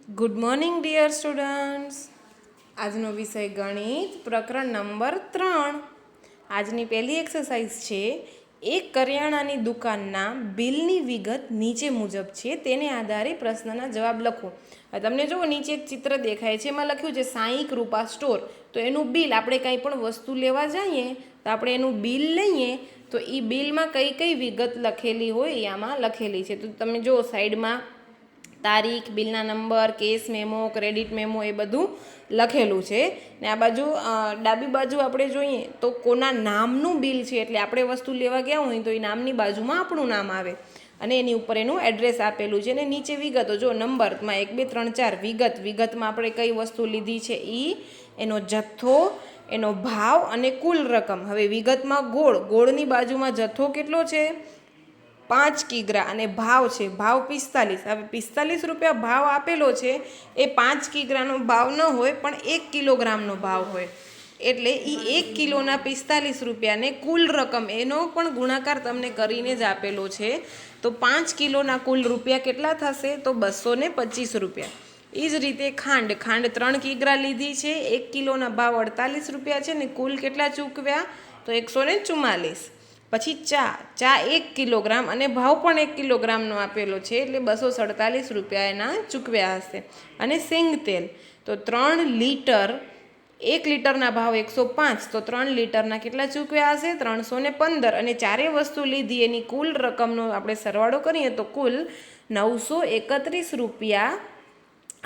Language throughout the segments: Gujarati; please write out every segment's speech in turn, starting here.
Good morning dear students. આજનો વિષય ગણિત પ્રકરણ નંબર 3. આજની પહેલી એક્સરસાઇઝ છે, એક કરિયાણાની દુકાનના બિલની વિગત નીચે મુજબ છે, તેને આધારે પ્રશ્નના જવાબ લખો. તમને જુઓ, નીચે એક ચિત્ર દેખાય છે, એમાં લખ્યું છે સાંઈ કૃપા સ્ટોર. તો એનું બિલ, આપણે કંઈ પણ વસ્તુ લેવા જઈએ તો આપણે એનું બિલ લઈએ તો એ બિલમાં કઈ કઈ વિગત લખેલી હોય એ આમાં લખેલી છે. તો તમે જુઓ, સાઈડમાં તારીખ, બિલના number, cash memo, credit memo એ બધું લખેલું છે. ને આ બાજુ ડાબી બાજુ આપણે જોઈએ તો કોના નામનું બિલ છે, એટલે આપણે વસ્તુ લેવા ગયા હોય તો એ નામની બાજુમાં આપણું નામ આવે અને એની ઉપર એનું એડ્રેસ આપેલું છે. અને નીચે વિગતો જો, નંબરમાં 1 2 3 4 વિગતમાં આપણે કઈ વસ્તુ લીધી છે એ, એનો જથ્થો, એનો ભાવ અને કુલ રકમ. હવે વિગતમાં ગોળની બાજુમાં જથ્થો કેટલો છે? 5 કિગ્રા અને ભાવ છે, ભાવ 45. હવે 45 રૂપિયા ભાવ આપેલો છે, એ 5 કિગ્રાનો ભાવ ન હોય પણ 1 કિલોગ્રામનો ભાવ હોય, એટલે એ 1 કિલોના 45 રૂપિયાને કુલ રકમ એનો પણ ગુણાકાર તમને કરીને જ આપેલો છે. તો 5 કિલોના કુલ રૂપિયા કેટલા થશે? તો 225 રૂપિયા. એ જ રીતે ખાંડ 3 કિગ્રા લીધી છે, 1 કિલોના ભાવ 48 રૂપિયા છે ને કુલ કેટલા ચૂકવ્યા? તો 144. પછી ચા 1 કિલોગ્રામ અને ભાવ પણ 1 કિલોગ્રામનો આપેલો છે, એટલે 247 રૂપિયા એના ચૂકવ્યા હશે. અને સિંગ તેલ તો 3 લીટર, 1 લીટરના ભાવ 105, તો 3 લીટરના કેટલા ચૂકવ્યા હશે? 315. અને ચારેય વસ્તુ લીધી એની કુલ રકમનો આપણે સરવાળો કરીએ તો કુલ 931 રૂપિયા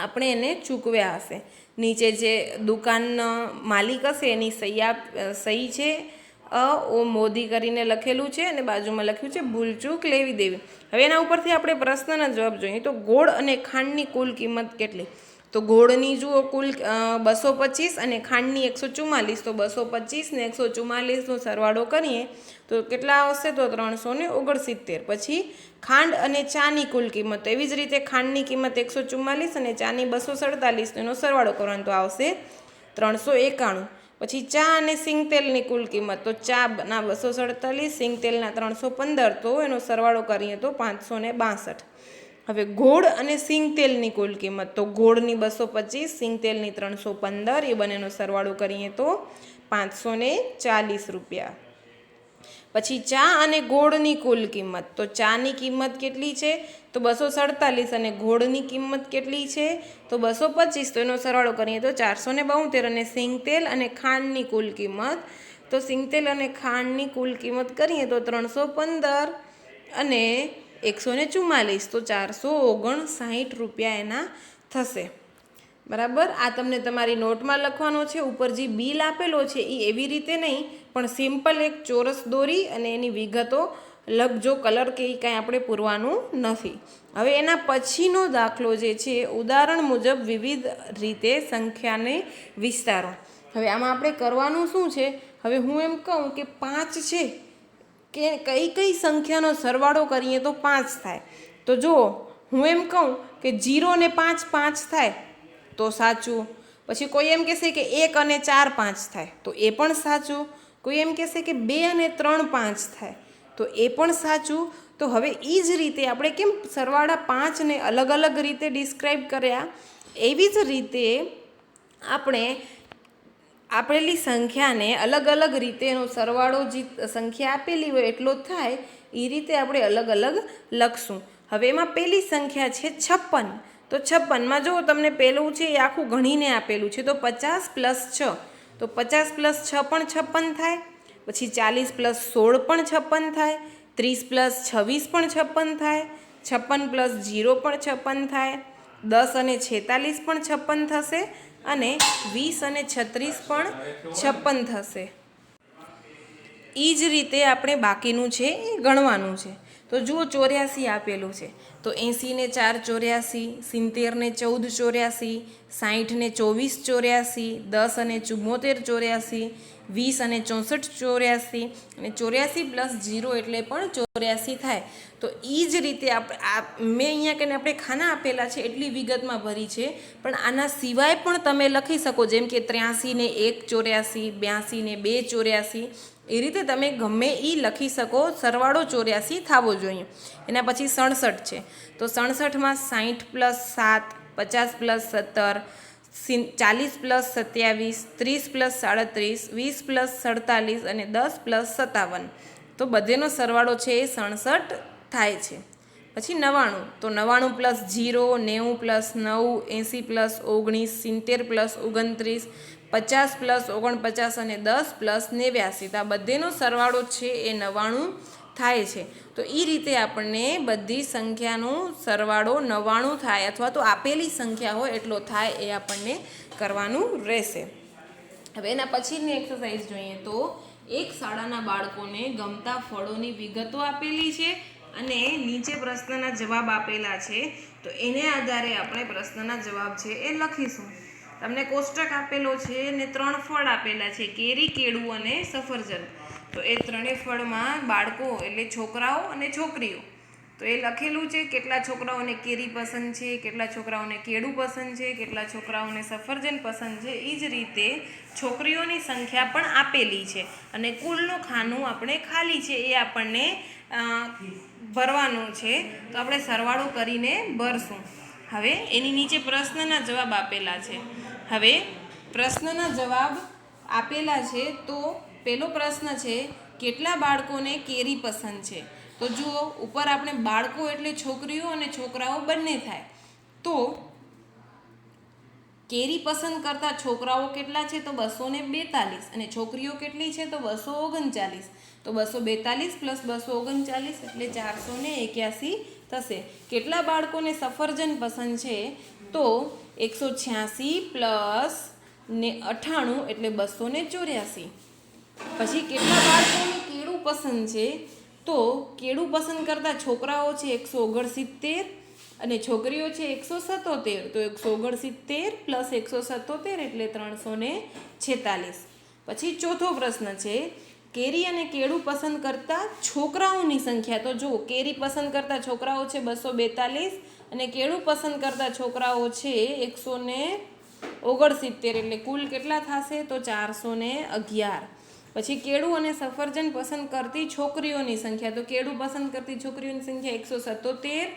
આપણે એને ચૂકવ્યા હશે. નીચે જે દુકાનનો માલિક હશે એની સહી છે, ઓ મોદી કરીને લખેલું છે અને બાજુમાં લખ્યું છે ભૂલચૂક લેવી દેવી. હવે એના ઉપરથી આપણે પ્રશ્નના જવાબ જોઈએ તો ગોળ અને ખાંડની કુલ કિંમત કેટલી? તો ગોળની જુઓ કુલ 225 અને ખાંડની 144. તો 225 ને 144નો સરવાળો કરીએ તો કેટલા આવશે? તો 369. પછી ખાંડ અને ચાની કુલ કિંમત, તો એવી જ રીતે ખાંડની કિંમત 144 અને ચાની 247, એનો સરવાળો કરવાનો તો આવશે 391. પછી ચા અને સિંગતેલની કુલ કિંમત, તો ચાના 247, સિંગતેલના 315, તો એનો સરવાળો કરીએ તો 562. હવે ગોળ અને સિંગતેલની કુલ કિંમત, તો ગોળની 225, સિંગતેલની 315, એ બંનેનો સરવાળો કરીએ તો 540 રૂપિયા. પછી ચા અને ગોળની કુલ કિંમત, તો ચાની કિંમત કેટલી છે? તો 247 અને ગોળની કિંમત કેટલી છે? તો 225, તો એનો સરવાળો કરીએ તો 472. અને સિંગતેલ અને ખાંડની કુલ કિંમત, તો સિંગતેલ અને ખાંડની કુલ કિંમત કરીએ તો 315 અને 144, તો 459 રૂપિયા એના થશે. બરાબર. આ તમને તમારી નોટમાં લખવાનો છે. ઉપર જે બિલ આપેલો છે એ એવી રીતે નહીં, પણ સિમ્પલ એક ચોરસ દોરી અને એની વિગતો લખજો. કલર કે એ કાંઈ આપણે પૂરવાનું નથી. હવે એના પછીનો દાખલો જે છે, ઉદાહરણ મુજબ વિવિધ રીતે સંખ્યાને વિસ્તારો. હવે આમાં આપણે કરવાનું શું છે? હવે હું એમ કહું કે 5 છે, કે કઈ કઈ સંખ્યાનો સરવાળો કરીએ તો 5 થાય. તો જુઓ, હું એમ કહું કે 0 ને 5 5 થાય તો સાચું. પછી કોઈ એમ કહેશે કે 1 અને 4 5 થાય, તો એ પણ સાચું. કોઈ એમ કહેશે કે 2 અને 3 5 થાય, તો એ પણ સાચું. તો હવે એ જ રીતે આપણે કેમ સરવાળા 5ને અલગ અલગ રીતે ડિસ્ક્રાઈબ કર્યા, એવી જ રીતે આપણે આપેલી સંખ્યાને અલગ અલગ રીતે એનો સરવાળો જે સંખ્યા આપેલી હોય એટલો થાય એ રીતે આપણે અલગ અલગ લખશું. હવે એમાં પહેલી સંખ્યા છે 56. તો 56માં જો તમને પહેલું છે એ આખું ગણીને આપેલું છે, તો 50 + 6, તો 50 + 6 પણ 56 થાય. પછી 40 + 16 પણ 56 થાય. 30 + 26 પણ 56 થાય. 56 + 0 પણ 56 થાય. 10 અને 46 પણ 56 થશે. અને 20 અને 36 પણ 56 થશે. એ જ રીતે આપણે બાકીનું છે એ ગણવાનું છે. તો જુઓ, 84 આપેલું છે, તો 80 ને 4 84, 70 ને 14 84, 60 ને 24 84, 10 અને 74 84, 20 અને 64 84, અને 84 + 0 એટલે પણ 84 થાય. તો એ જ રીતે મેં અહીંયા કે આપણે ખાના આપેલા છે એટલી વિગતમાં ભરી છે, પણ આના સિવાય પણ તમે લખી શકો, જેમ કે 83 ને 1 84, 82 ને 2 84, એ રીતે તમે ગમે એ લખી શકો. સરવાળો 84 થવો જોઈએ. એના પછી 67 છે, તો 67માં 60 + 7 50 + 17, 40 + 27, 30 + 37, 20 + 47 અને 10 + 57. તો બધેનો સરવાળો છે એ 67 થાય છે. પછી 99, તો 99 + 0, 90 + 9, 80 + 19, 70 + 29, 50 + 49 અને 10 + 89. તો આ બધેનો સરવાળો છે એ 99 થાય છે. તો એ રીતે આપણને બધી સંખ્યાનો સરવાળો 99 થાય અથવા તો આપેલી સંખ્યા હોય એટલો થાય એ આપણને કરવાનું રહેશે. હવે એના પછીની એક્સરસાઇઝ જોઈએ તો એક શાળાના બાળકોને ગમતા ફળોની વિગતો આપેલી છે અને નીચે પ્રશ્નના જવાબ આપેલા છે. તો એને આધારે આપણે પ્રશ્નના જવાબ છે એ લખીશું. તમને કોષ્ટક આપેલો છે ને 3 ફળ આપેલા છે, કેરી, કેળું અને સફરજન. તો એ ત્રણેય ફળમાં બાળકો એટલે છોકરાઓ અને છોકરીઓ, તો એ લખેલું છે કેટલા છોકરાઓને કેરી પસંદ છે, કેટલા છોકરાઓને કેળું પસંદ છે, કેટલા છોકરાઓને સફરજન પસંદ છે. એ જ રીતે છોકરીઓની સંખ્યા પણ આપેલી છે અને કુલનું ખાનું આપણે ખાલી છે એ આપણને ભરવાનું છે. તો આપણે સરવાળો કરીને ભરશું. હવે એની નીચે પ્રશ્નના જવાબ આપેલા છે. હવે પ્રશ્નના જવાબ આપેલા છે તો પહેલો પ્રશ્ન છે કેટલા બાળકોને કેરી પસંદ છે. તો જુઓ ઉપર આપણે બાળકો એટલે છોકરીઓ અને છોકરાઓ બંને થાય. તો કેરી પસંદ કરતા છોકરાઓ કેટલા છે તો 242 અને છોકરીઓ કેટલી છે તો 239. તો 242 + 239 એટલે 481 થશે. કેટલા બાળકોને સફરજન પસંદ છે તો 186 + 98 એટલે 284. પછી કેટલા બાળકોને કેળું પસંદ છે તો કેળું પસંદ કરતા છોકરાઓ છે 169 અને છોકરીઓ છે 177. તો 169 + 177 એટલે 346. પછી ચોથો પ્રશ્ન છે કેરી અને કેળું પસંદ કરતા છોકરાઓની સંખ્યા. તો જુઓ કેરી પસંદ કરતા છોકરાઓ છે 242 અને કેળું પસંદ કરતા છોકરાઓ છે 169 એટલે કુલ કેટલા થશે તો 411. પછી કેળું અને સફરજન પસંદ કરતી છોકરીઓની સંખ્યા. તો કેળું પસંદ કરતી છોકરીઓની સંખ્યા 177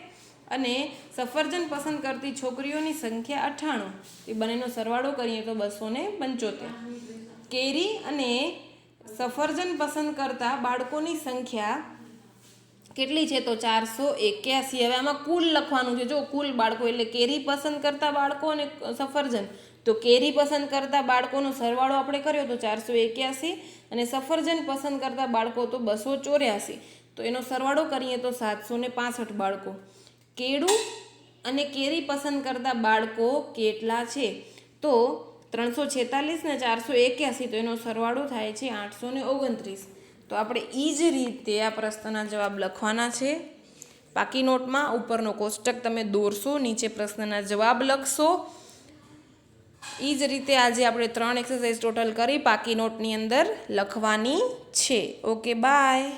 અને સફરજન પસંદ કરતી છોકરીઓની સંખ્યા 98. એ બંનેનો સરવાળો કરીએ તો 275. કેરી અને સફરજન પસંદ કરતા બાળકોની સંખ્યા કેટલી છે તો 481. હવે આમાં કુલ લખવાનું છે. જો કુલ બાળકો એટલે કેરી પસંદ કરતા બાળકો અને સફરજન. તો કેરી પસંદ કરતા બાળકોનો સરવાળો આપણે કર્યો તો 481 અને સફરજન પસંદ કરતા બાળકો તો 284. તો એનો સરવાળો કરીએ તો 765 બાળકો. કેળું અને કેરી પસંદ કરતા બાળકો કેટલા છે તો 346 ને 481. તો એનો સરવાળો થાય છે 829. તો આપણે એ જ રીતે આ પ્રશ્નના જવાબ લખવાના છે. પાકી નોટમાં ઉપરનો કોષ્ટક તમે દોરશો, નીચે પ્રશ્નના જવાબ લખશો. એ જ રીતે આજે આપણે 3 એક્સરસાઇઝ ટોટલ કરી પાકી નોટની અંદર લખવાની છે. Okay, by.